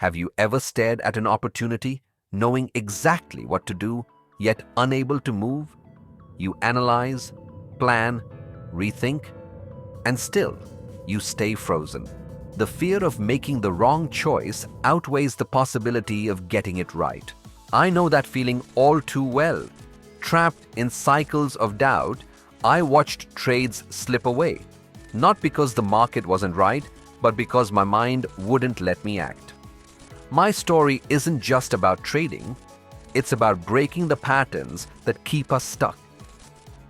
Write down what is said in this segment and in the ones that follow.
Have you ever stared at an opportunity, knowing exactly what to do, yet unable to move? You analyze, plan, rethink, and still you stay frozen. The fear of making the wrong choice outweighs the possibility of getting it right. I know that feeling all too well. Trapped in cycles of doubt, I watched trades slip away, not because the market wasn't right, but because my mind wouldn't let me act. My story isn't just about trading, it's about breaking the patterns that keep us stuck.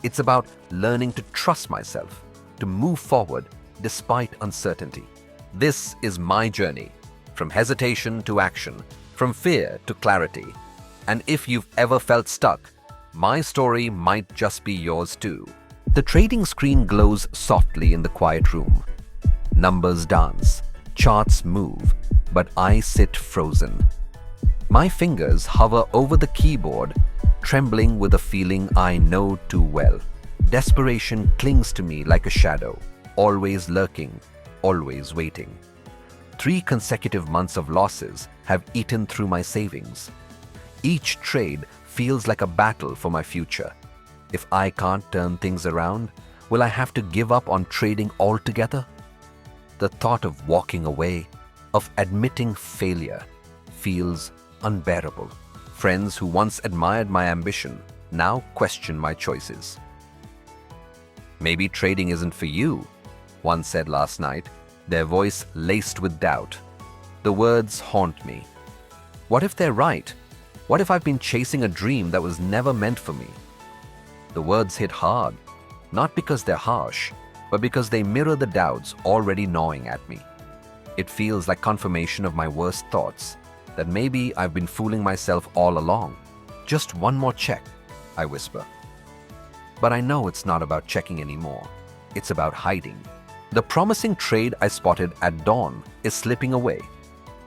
It's about learning to trust myself, to move forward despite uncertainty. This is my journey, from hesitation to action, from fear to clarity. And if you've ever felt stuck, my story might just be yours too. The trading screen glows softly in the quiet room. Numbers dance, charts move, but I sit frozen. My fingers hover over the keyboard, trembling with a feeling I know too well. Desperation clings to me like a shadow, always lurking, always waiting. 3 consecutive months of losses have eaten through my savings. Each trade feels like a battle for my future. If I can't turn things around, will I have to give up on trading altogether? The thought of walking away, of admitting failure, feels unbearable. Friends who once admired my ambition now question my choices. Maybe trading isn't for you, one said last night, their voice laced with doubt. The words haunt me. What if they're right? What if I've been chasing a dream that was never meant for me? The words hit hard, not because they're harsh, but because they mirror the doubts already gnawing at me. It feels like confirmation of my worst thoughts, that maybe I've been fooling myself all along. Just one more check, I whisper. But I know it's not about checking anymore. It's about hiding. The promising trade I spotted at dawn is slipping away,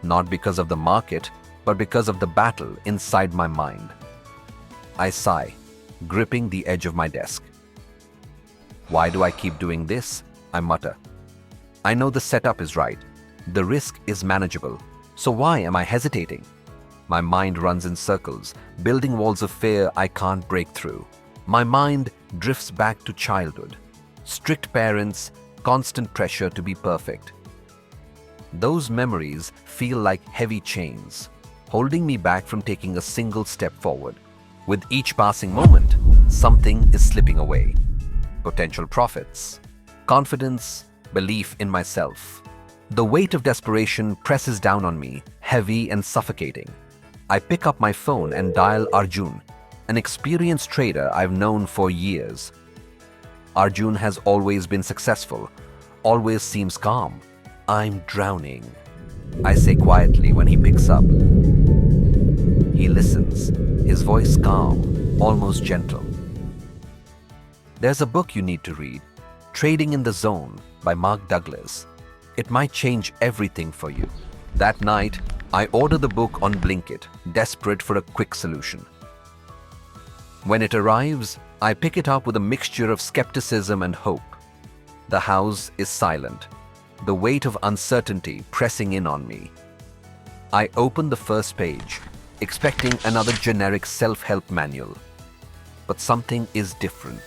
not because of the market, but because of the battle inside my mind. I sigh, gripping the edge of my desk. Why do I keep doing this? I mutter. I know the setup is right. The risk is manageable. So why am I hesitating? My mind runs in circles, building walls of fear I can't break through. My mind drifts back to childhood. Strict parents, constant pressure to be perfect. Those memories feel like heavy chains, holding me back from taking a single step forward. With each passing moment, something is slipping away. Potential profits, confidence, belief in myself. The weight of desperation presses down on me, heavy and suffocating. I pick up my phone and dial Arjun, an experienced trader I've known for years. Arjun has always been successful, always seems calm. I'm drowning, I say quietly when he picks up. He listens, his voice calm, almost gentle. There's a book you need to read, Trading in the Zone by Mark Douglas. It might change everything for you. That night, I order the book on Blinkit, desperate for a quick solution. When it arrives, I pick it up with a mixture of skepticism and hope. The house is silent, the weight of uncertainty pressing in on me. I open the first page, expecting another generic self-help manual. But something is different.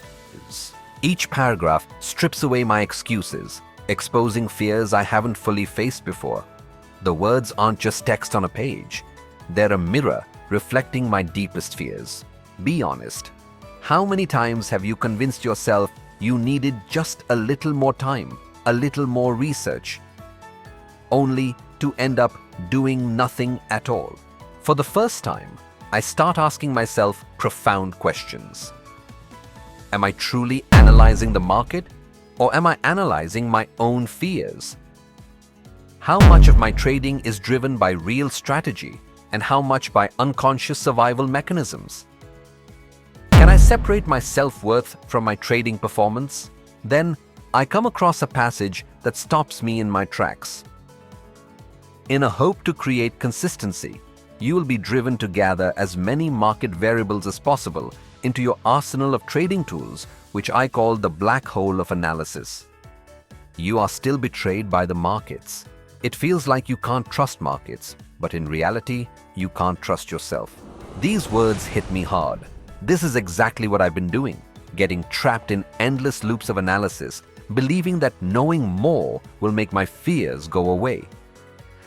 Each paragraph strips away my excuses, exposing fears I haven't fully faced before. The words aren't just text on a page. They're a mirror reflecting my deepest fears. Be honest. How many times have you convinced yourself you needed just a little more time, a little more research, only to end up doing nothing at all? For the first time, I start asking myself profound questions. Am I truly analyzing the market, or am I analyzing my own fears? How much of my trading is driven by real strategy, and how much by unconscious survival mechanisms? Can I separate my self-worth from my trading performance? Then I come across a passage that stops me in my tracks. In a hope to create consistency, you will be driven to gather as many market variables as possible into your arsenal of trading tools, which I call the black hole of analysis. You are still betrayed by the markets, It feels like you can't trust markets, but in reality, you can't trust yourself. These words hit me hard. This is exactly what I've been doing, getting trapped in endless loops of analysis, believing that knowing more will make my fears go away.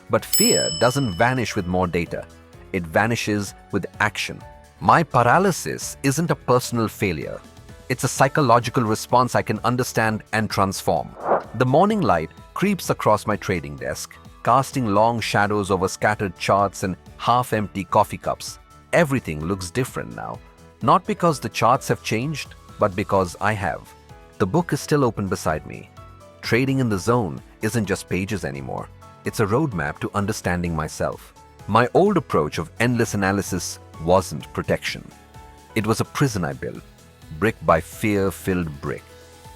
But fear doesn't vanish with more data. It vanishes with action. My paralysis isn't a personal failure. It's a psychological response I can understand and transform. The morning light creeps across my trading desk, casting long shadows over scattered charts and half-empty coffee cups. Everything looks different now. Not because the charts have changed, but because I have. The book is still open beside me. Trading in the Zone isn't just pages anymore. It's a roadmap to understanding myself. My old approach of endless analysis wasn't protection. It was a prison I built, brick by fear-filled brick.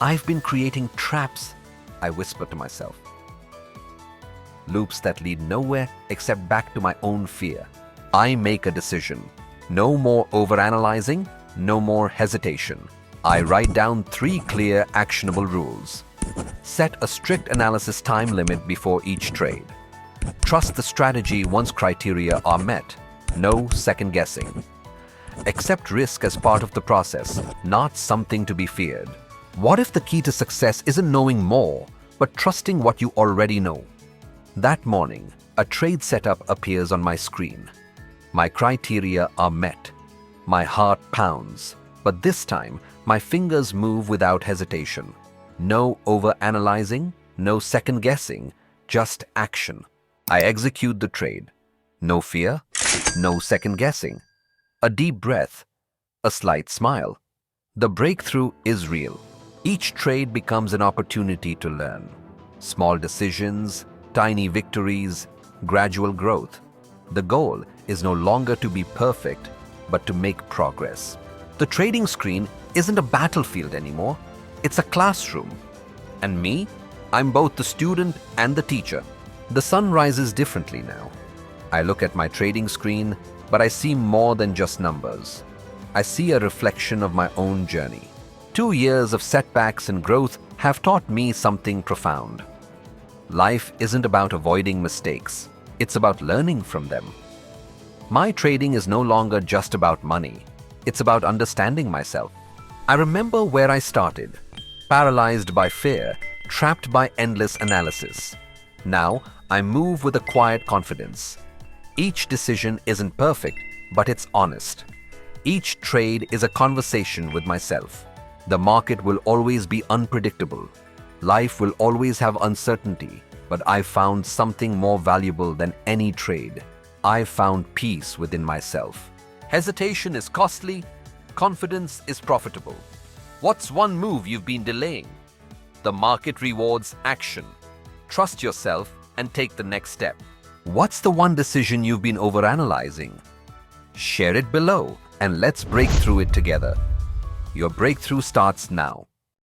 I've been creating traps, I whisper to myself. Loops that lead nowhere except back to my own fear. I make a decision. No more overanalyzing, no more hesitation. I write down 3 clear, actionable rules. Set a strict analysis time limit before each trade. Trust the strategy once criteria are met. No second guessing. Accept risk as part of the process, not something to be feared. What if the key to success isn't knowing more, but trusting what you already know? That morning, a trade setup appears on my screen. My criteria are met. My heart pounds, but this time, my fingers move without hesitation. No overanalyzing, no second guessing, just action. I execute the trade. No fear, no second guessing. A deep breath, a slight smile. The breakthrough is real. Each trade becomes an opportunity to learn. Small decisions, tiny victories, gradual growth. The goal is no longer to be perfect, but to make progress. The trading screen isn't a battlefield anymore. It's a classroom. And me? I'm both the student and the teacher. The sun rises differently now. I look at my trading screen, but I see more than just numbers. I see a reflection of my own journey. 2 years of setbacks and growth have taught me something profound. Life isn't about avoiding mistakes. It's about learning from them. My trading is no longer just about money. It's about understanding myself. I remember where I started, paralyzed by fear, trapped by endless analysis. Now, I move with a quiet confidence. Each decision isn't perfect, but it's honest. Each trade is a conversation with myself. The market will always be unpredictable. Life will always have uncertainty, but I've found something more valuable than any trade. I've found peace within myself. Hesitation is costly, confidence is profitable. What's one move you've been delaying? The market rewards action. Trust yourself and take the next step. What's the one decision you've been overanalyzing? Share it below and let's break through it together. Your breakthrough starts now.